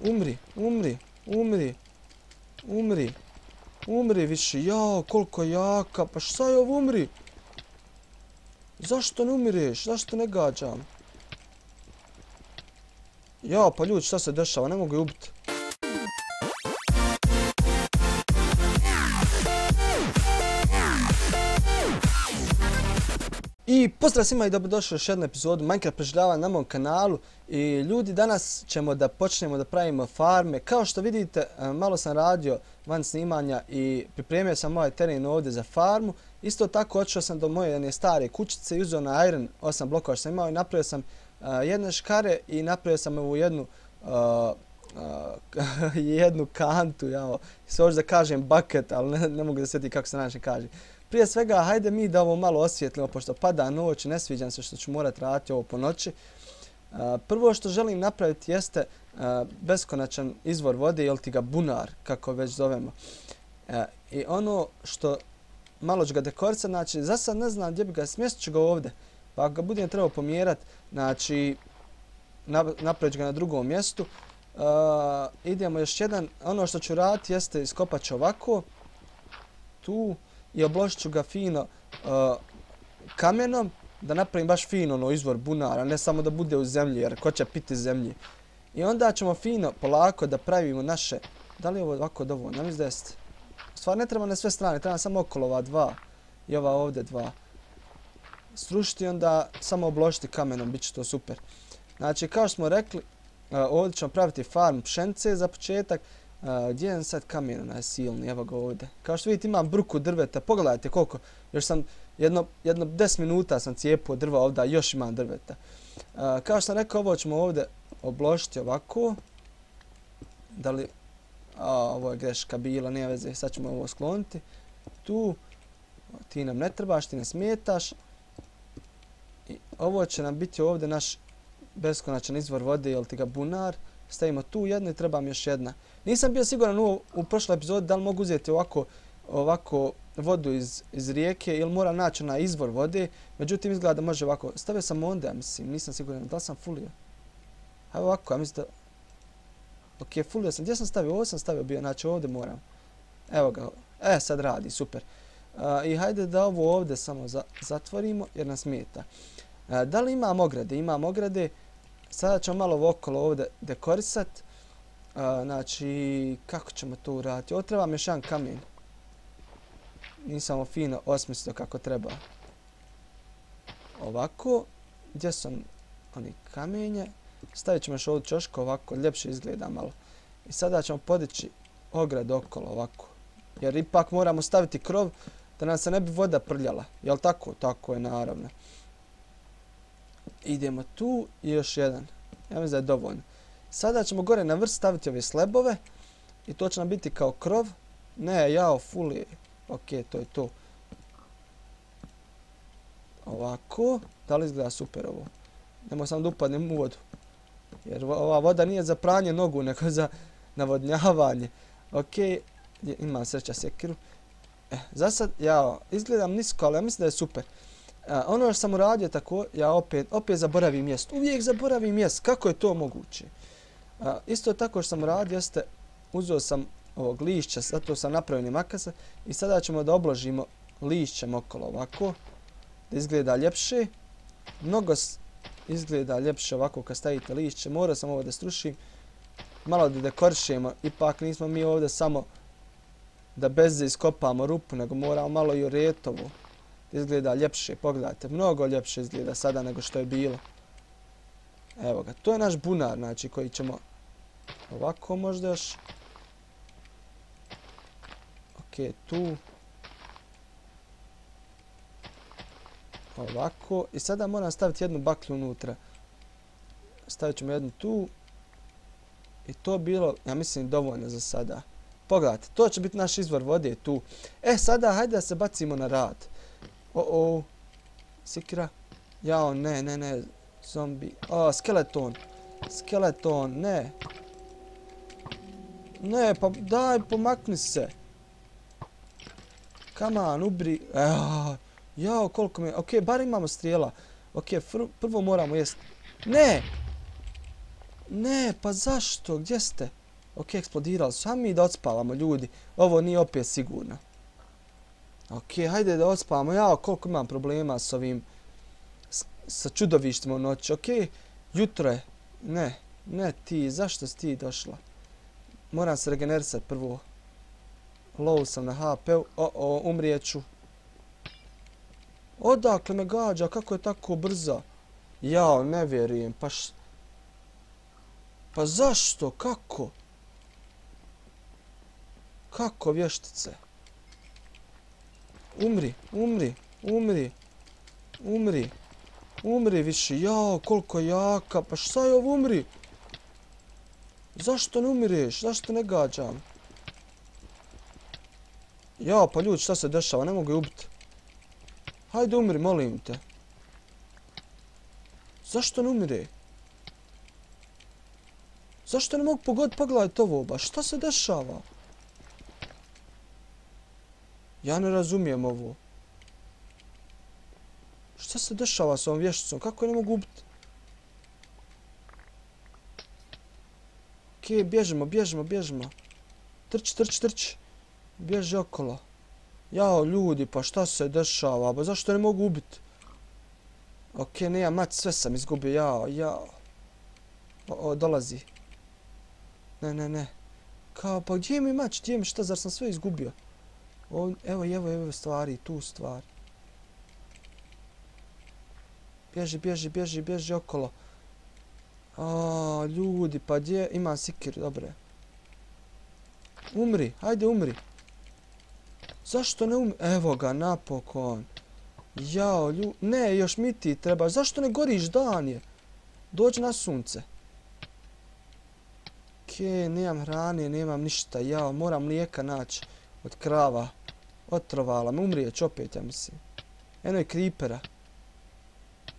Umri, umri, umri, umri, umri više. Jao, koliko je jaka. Pa šta je ovo, umri? Zašto ne umireš? Zašto ne gađam? Jao, pa ljudi, šta se dešava? Ne mogu je ubiti. I pozdrav svima i dobrodošli u još jednu epizodu Minecraft preživljavanja na mom kanalu. I ljudi, danas ćemo da počnemo da pravimo farme. Kao što vidite, malo sam radio van snimanja i pripremio sam ovaj teren ovdje za farmu. Isto tako odšao sam do moje jedne stare kućice i uzeo na iron 8 blokova što sam imao i napravio sam jedne škare i napravio sam ovu jednu kantu, se hoću da kažem bucket, ali ne mogu da sjetim kako se način kaže. Prije svega, hajde mi da ovo malo osvijetlimo, pošto pada noć, ne sviđam se što ću morati raditi ovo po noći. Prvo što želim napraviti jeste beskonačan izvor vode, ili ti ga bunar, kako već zovemo. I ono što malo ću ga dekorisati, znači za sad ne znam gdje bi ga, smjestit ću ga ovdje. Pa ako ga budem trebao pomjerati, znači napravit ću ga na drugom mjestu. Idemo još jedan, ono što ću raditi jeste iskopat ću ovako, tu. I obložit ću ga fino kamenom, da napravim baš fino izvor bunara, ne samo da bude u zemlji, jer ko će piti zemlji. I onda ćemo fino, polako da pravimo naše, da li je ovo ovako dovoljno, ne mislim da jeste. Stvar ne treba na sve strane, treba samo okolo ova dva i ova ovdje dva. Srušiti onda samo obložiti kamenom, bit će to super. Znači kao što smo rekli, ovdje ćemo praviti farm pšenice za početak. Gdje je sad kamen onaj silni, evo ga ovdje. Kao što vidite imam bruku drveta, pogledajte koliko, još sam jedno 10 minuta sam cijepao drva ovdje, još imam drveta. Kao što sam rekao, ovo ćemo ovdje obložiti ovako. Da li, ovo je greška bila, nema veze, sad ćemo ovo skloniti. Tu, ti nam ne trebaš, ti ne smetaš. I ovo će nam biti ovdje naš beskonačan izvor vode, ili ti ga bunar. Stavimo tu jednu i trebam još jedna. Nisam bio siguran u prošloj epizodi da li mogu uzeti ovako vodu iz rijeke ili moram naći na izvor vode. Međutim izgleda da može ovako. Stavio sam onda, ja mislim, nisam siguran. Da li sam fullio? Evo ovako, ja mislim da... Ok, fullio sam. Gdje sam stavio? Ovo sam stavio bio, znači ovdje moram. Evo ga. Sad radi, super. I hajde da ovo ovdje samo zatvorimo jer nas smeta. Da li imam ograde? Imam ograde. Sada ćemo malo okolo ovdje dekorisati. Znači, kako ćemo to uraditi? Ovo trebam još jedan kamen. Nisam fino osmislio kako treba. Ovako. Gdje su oni kamenje? Stavit ćemo još ovu čošku ovako, ljepše izgleda malo. I sada ćemo podići ogradu okolo ovako. Jer ipak moramo staviti krov da nam se ne bi voda prljala. Jel tako? Tako je naravno. Idemo tu i još jedan. Ja mislim da je dovoljno. Sada ćemo gore na vrst staviti ove slebove. I to će nam biti kao krov. Ne, full je. Ok, to je to. Ovako. Da li izgleda super ovo? Nemoj samo da upadnem u vodu. Jer ova voda nije za pranje nogu, nego za navodnjavanje. Ok, imam sreća sjekiru. Za sad, izgledam nisko, ali ja mislim da je super. Ono što sam uradio tako, ja opet zaboravim mjesto. Uvijek zaboravim mjesto. Kako je to moguće? Isto tako što sam uradio jeste, uzeo sam ovog lišća, zato sam napravio makasa i sada ćemo da obložimo lišćem okolo ovako. Da izgleda ljepše. Mnogo izgleda ljepše ovako kad stavite lišće. Morao sam ovo da strušim. Malo da dekorišemo. Ipak nismo mi ovdje samo da bez iskopamo rupu, nego moramo malo i uretovo. Izgleda ljepše, pogledajte, mnogo ljepše izgleda sada nego što je bilo. Evo ga, to je naš bunar, znači koji ćemo ovako možda još. Ok, tu. Ovako, i sada moram staviti jednu baklju unutra. Stavit ćemo jednu tu. I to bilo, ja mislim, dovoljno za sada. Pogledajte, to će biti naš izvor vode tu. Sada hajde da se bacimo na rad. Sikira. Ne, zombi. Skeleton. Skeleton, ne. Ne, pa daj, pomakni se. Come on, ubri. Koliko mi je. Ok, bar imamo strijela. Ok, prvo moramo jesti. Ne! Ne, pa zašto? Gdje ste? Ok, eksplodirali su. Hajde mi da odspavamo, ljudi. Ovo nije opet sigurno. Ok, hajde da odspavamo. Ja, koliko imam problema s ovim... sa čudovištima u noći. Ok, jutro je. Ne, ne ti. Zašto si ti došla? Moram se regenerisati prvo. Low sam na HP-u. Umrijeću. Odakle me gađa? Kako je tako brzo? Jao, ne vjerujem. Pa zašto? Kako? Kako vještice? Umri, umri, umri. Umri. Umri više. Jao, koliko jaka. Pa šta je ovo umri? Zašto ne umireš? Zašto ne gađam? Jao, pa ljudi, šta se dešava? Ne mogu je ubiti. Hajde umri, molim te. Zašto ne umire? Zašto ne mogu pogoditi? Pogledajte ovo, ba. Šta se dešava? Ja ne razumijem ovo. Šta se dešava s ovom vješticom? Kako je ne mogu ubiti? Okej, bježimo, bježimo, bježimo. Trči, trči, trči. Bježi okolo. Jao, ljudi, pa šta se dešava? Ba zašto ne mogu ubiti? Okej, ne, ja mać, sve sam izgubio. Jao, jao. Dolazi. Ne, ne, ne. Kao, pa gdje mi mać? Gdje mi šta? Zar sam sve izgubio? Evo stvari, tu stvari. Bježi, bježi, bježi, bježi okolo. Ljudi, pa gdje? Imam sikiru, dobre. Umri, hajde umri. Zašto ne umri? Evo ga, napokon. Jao, ne, još mi ti treba. Zašto ne goriš, dan je? Dođi na sunce. Okej, nemam hrane, nemam ništa. Jao, moram mlijeka naći od krava. Otrovala me, umrijeć opet, ja mislim. Eno je creepera.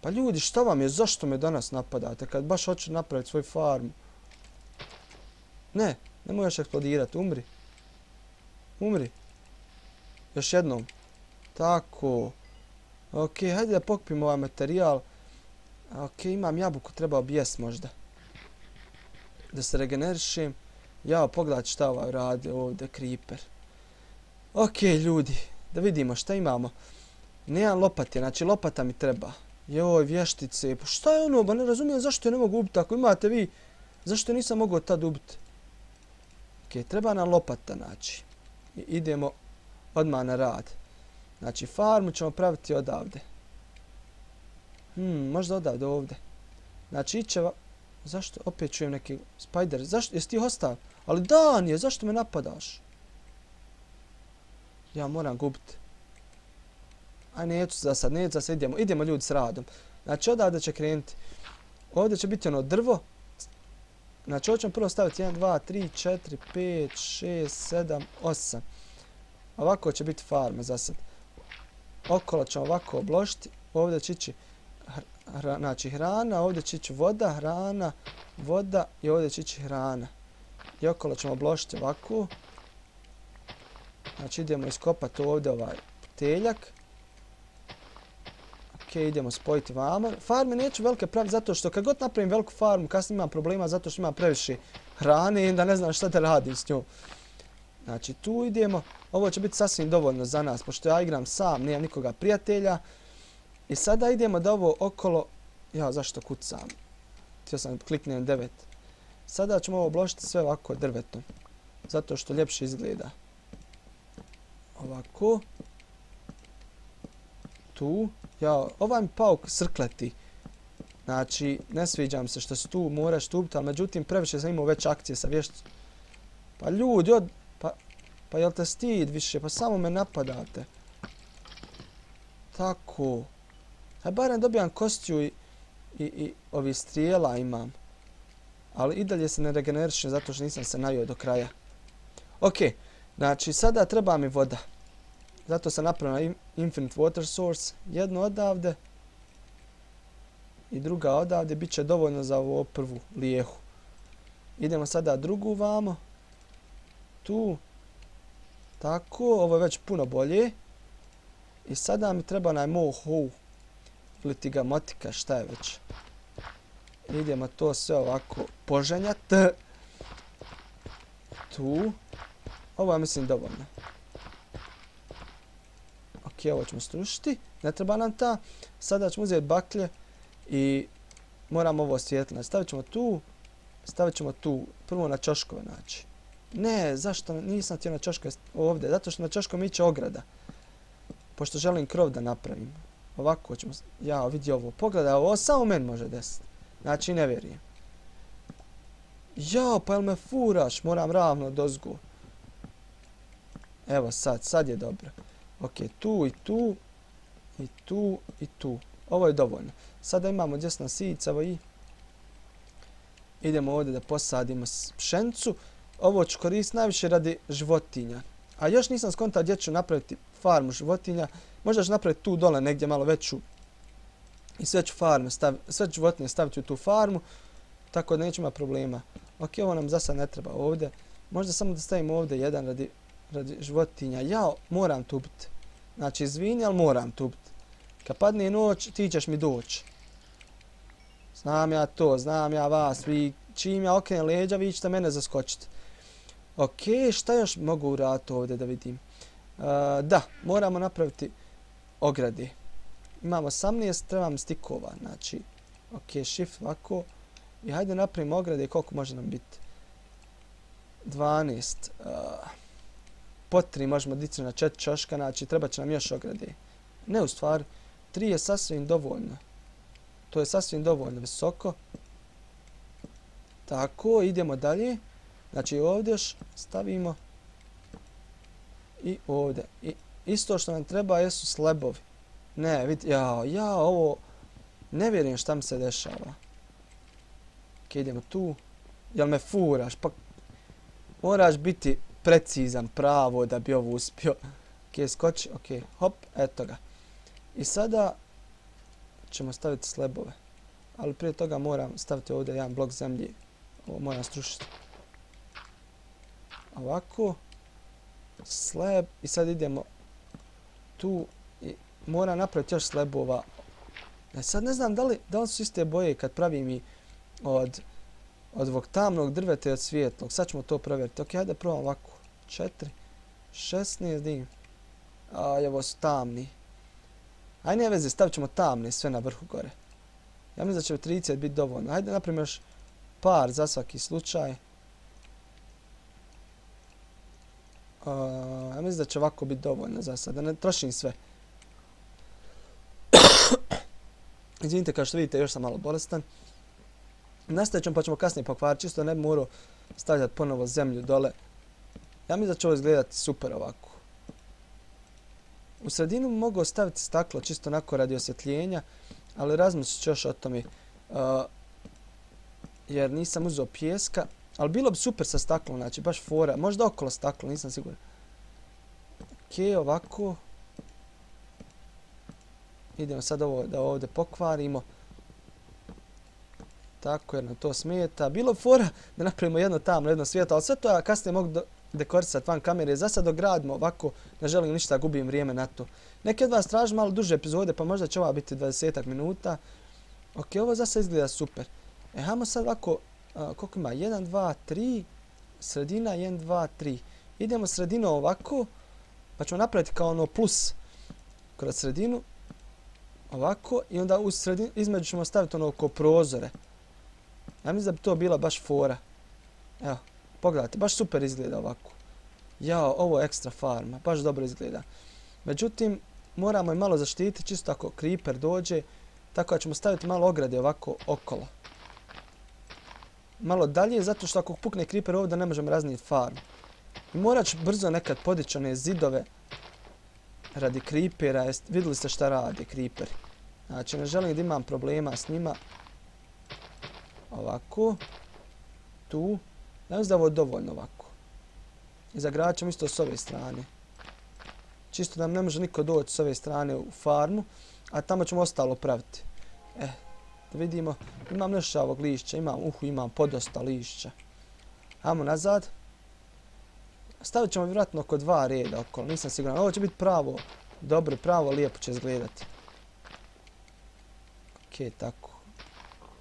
Pa ljudi, šta vam je? Zašto me danas napadate? Kad baš hoću napraviti svoju farmu. Ne, nemoj još eksplodirati. Umri. Umri. Još jednom. Tako. Ok, hajde da pokupimo ovaj materijal. Ok, imam jabuku, trebao bi jest možda. Da se regenerišem. Jao, pogledajte šta ovaj radi ovdje, creeper. Ok, ljudi, da vidimo šta imamo. Nemam lopate, znači lopata mi treba. Joj, vještice, pa šta je ono, ba ne razumijem zašto je ne mogu ubiti, ako imate vi, zašto nisam mogao tad ubiti? Ok, treba nam lopata, znači. I idemo odmah na rad. Znači, farmu ćemo praviti odavde. Možda odavde ovdje. Znači, iće... Zašto? Opet čujem neki spider. Zašto? Jesi ti hostal? Ali dan je, zašto me napadaš? Ja moram gubiti. Aj, neću za sad, idemo ljudi s radom. Znači, odavde će krenuti. Ovdje će biti ono drvo. Znači, ovdje ćemo prvo staviti 1, 2, 3, 4, 5, 6, 7, 8. Ovako će biti farma za sad. Okolo ćemo ovako obložiti. Ovdje će ići znači, hrana, ovdje će ići voda, hrana, voda i ovdje će ići hrana. I okolo ćemo obložiti ovako. Znači, idemo iskopati ovdje ovaj teljak. Ok, idemo spojiti vamo. Farme neću velike praviti zato što kad god napravim veliku farmu, kasnije imam problema zato što imam previše hrane i da ne znam šta da radim s njom. Znači, tu idemo. Ovo će biti sasvim dovoljno za nas, pošto ja igram sam, nemam nikoga prijatelja. I sada idemo da ovo okolo... Ja, zašto kucam? Htio sam kliknem 9. Sada ćemo ovo obložiti sve ovako drvetom. Zato što ljepše izgleda. Ovako. Tu. Ja, ovaj mi pauk srkleti. Znači, ne sviđam se što se tu moraš stupiti, ali međutim, previše sam imao već akcije sa vješticom. Pa ljudi, pa jel te stid više? Pa samo me napadate. Tako. Hajde, barem dobijam kostiju i ovi strijela imam. Ali i dalje se ne regenerišem zato što nisam se najio do kraja. Ok, znači sada treba mi voda. Zato sam napravio Infinite Water Source. Jedno odavde. I druga odavde. Biće dovoljno za ovu prvu lijehu. Idemo sada drugu vamo. Tu. Tako, ovo je već puno bolje. I sada mi treba najmoho. Ili ti ga motika, šta je već. Idemo to sve ovako poženjat. Tu. Ovo ja mislim dovoljno. Ok, ovo ćemo strušiti. Ne treba nam ta. Sada ćemo uzeti baklje i moramo ovo osvijetliti. Stavit ćemo tu. Stavit ćemo tu. Prvo na čoškove naći. Ne, zašto nisam htio na čoškove ovdje? Zato što na čoškove iće ograda. Pošto želim krov da napravim. Ovako ćemo... Ja, vidi ovo. Pogledaj, ovo samo meni može desiti. Znači, ne vjerujem. Ja, pa jel me furaš? Moram ravno dozgu. Evo sad je dobro. Ok, tu i tu. I tu i tu. Ovo je dovoljno. Sada imamo gdje su nam sicavo i... Idemo ovdje da posadimo pšenicu. Ovo ću koristiti najviše radi životinja. A još nisam skontao gdje ću napraviti farmu životinja. Možda ću napraviti tu dole negdje malo veću. I sve ću životinje staviti u tu farmu. Tako da neću imati problema. Ok, ovo nam za sad ne treba ovdje. Možda samo da stavimo ovdje jedan radi životinja. Ja moram tupiti. Znači, izvini, ali moram tupiti. Kad padne noć, ti ćeš mi doći. Znam ja to, znam ja vas. Vi, čim ja okrenem leđa, vi ćete mene zaskočiti. Ok, šta još mogu uraditi ovdje da vidim? Da, moramo napraviti ograde. Imamo 18, trebam stikova. Znači, ok, shift ovako. I hajde napravimo ograde, koliko može nam biti? 12. Po 3 možemo dići na 4 čoška, znači treba će nam još ograde. Ne, u stvari, 3 je sasvim dovoljno. To je sasvim dovoljno visoko. Tako, idemo dalje. Znači ovdje još stavimo. I ovdje. I isto što nam treba jesu slebovi. Ne, vidi, ja ovo... Ne vjerujem šta mi se dešava. Ok, idemo tu. Jel me furaš? Pa moraš biti precizan pravo da bi ovo uspio. Ok, skoči, ok, hop, eto ga. I sada ćemo staviti slebove. Ali prije toga moram staviti ovdje jedan blok zemlje. Ovo moram strušiti. Ovako. Sleb. I sad idemo tu. I moram napraviti još slebova. Sad ne znam da li su iste boje kad pravim i od ovog tamnog drveta i od svijetlog. Sad ćemo to provjeriti. Ok, hajde probam ovako. 4, 16 dim. Aj, ovo su tamni. Aj, ne veze, stavit ćemo tamne sve na vrhu gore. Ja mislim da će 30 biti dovoljno. Hajde napravimo još par za svaki slučaj. Ja mislim da će ovako biti dovoljno za sad. Da ne trošim sve. Izvinite, kao što vidite, još sam malo bolestan. Nastavit ćemo pa ćemo kasnije pokvariti. Čisto ne bi morao stavljati ponovo zemlju dole. Ja mislim da će ovo izgledati super ovako. U sredinu mogu staviti staklo čisto onako radi osvjetljenja, ali razmislit ću još o tome. Jer nisam uzeo pijeska, ali bilo bi super sa staklom, znači baš fora. Možda okolo staklo, nisam siguran. Ok, ovako. Idemo sad ovo da ovdje pokvarimo. Tako, jer nam to smeta. Bilo bi fora da napravimo jedno tamno, jedno svijetlo, ali sve to ja kasnije mogu dekorisati van kamere. Za sad dogradimo ovako, ne želim ništa, gubim vrijeme na to. Neki od vas traži malo duže epizode, pa možda će ova biti 20 minuta. Ok, ovo za sad izgleda super. Hajmo sad ovako, koliko ima? 1, 2, 3, sredina, 1, 2, 3. Idemo sredinu ovako, pa ćemo napraviti kao ono plus kroz sredinu. Ovako, i onda u sredinu, između ćemo staviti ono oko prozore. Ja mislim da bi to bila baš fora. Evo, pogledajte, baš super izgleda ovako. Jao, ovo je ekstra farma, baš dobro izgleda. Međutim, moramo i malo zaštititi, čisto ako creeper dođe. Tako da ćemo staviti malo ograde ovako okolo. Malo dalje, zato što ako pukne creeper ovdje ne možemo raznijeti farmu. I morat ću brzo nekad podići one zidove radi creepera. Vidjeli ste šta radi creeperi. Znači, ne želim da imam problema s njima. Ovako. Tu. Ja mislim da ovo je dovoljno ovako. I zagradit ćemo isto s ove strane. Čisto da nam ne može niko doći s ove strane u farmu. A tamo ćemo ostalo praviti. Da vidimo. Imam nešto ovog lišća. Imam podosta lišća. Hajmo nazad. Stavit ćemo vjerojatno oko 2 reda okolo. Nisam siguran. Ovo će biti pravo. Dobro, pravo, lijepo će izgledati. Ok, tako.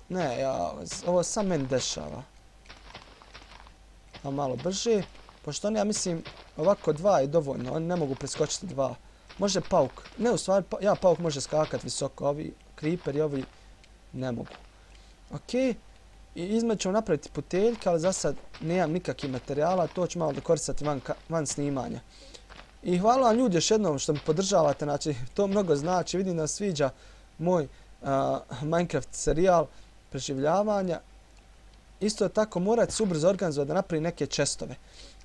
Ne, ovo sam meni dešava. a malo brže. Pošto oni, ja mislim, ovako 2 je dovoljno, oni ne mogu preskočiti 2. Može pauk. Ne, u stvari, pauk može skakati visoko, ovi creeper i ovi ne mogu. Okej. I izmed ćemo napraviti puteljke, ali za sad nemam nikakvih materijala, to ću malo da koristiti van snimanja. I hvala vam ljudi još jednom što mi podržavate, znači to mnogo znači, vidim da sviđa moj Minecraft serijal preživljavanja. Isto tako morat se ubrzo organizovati da napravi neke chestove.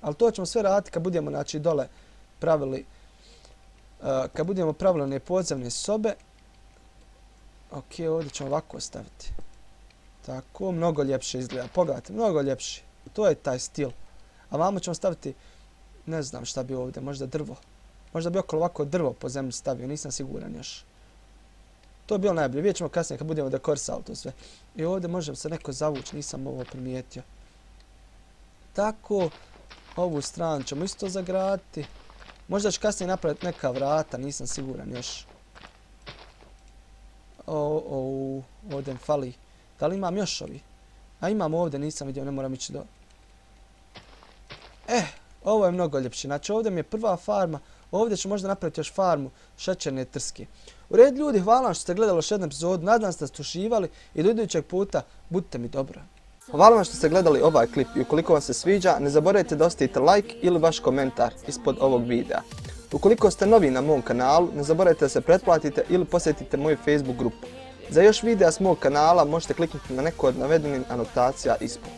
Ali to ćemo sve raditi kad budemo znači dole pravili, kad budemo pravili one podzemne sobe. Ok, ovdje ćemo ovako staviti. Tako, mnogo ljepše izgleda. Pogledajte, mnogo ljepše. To je taj stil. A vamo ćemo staviti, ne znam šta bi ovdje, možda drvo. Možda bi okolo ovako drvo po zemlji stavio, nisam siguran još. To je bilo najbolje. Vidjet ćemo kasnije kad budemo dekorisali to sve. I ovdje možem se neko zavući, nisam ovo primijetio. Tako, ovu stranu ćemo isto zagraditi. Možda ću kasnije napraviti neka vrata, nisam siguran još. Ovdje mi fali. Da li imam još ovi? A imam ovdje, nisam vidio, ne moram ići do... Ovo je mnogo ljepše. Znači ovdje mi je prva farma. Ovdje ću možda napraviti još farmu šećerne trske. U redu ljudi, hvala vam što ste gledali još jednu epizodu. Nadam se da ste uživali i do idućeg puta budite mi dobro. Hvala vam što ste gledali ovaj klip i ukoliko vam se sviđa, ne zaboravite da ostavite like ili vaš komentar ispod ovog videa. Ukoliko ste novi na mom kanalu, ne zaboravite da se pretplatite ili posjetite moju Facebook grupu. Za još videa s mog kanala možete kliknuti na neku od navedenih anotacija ispod.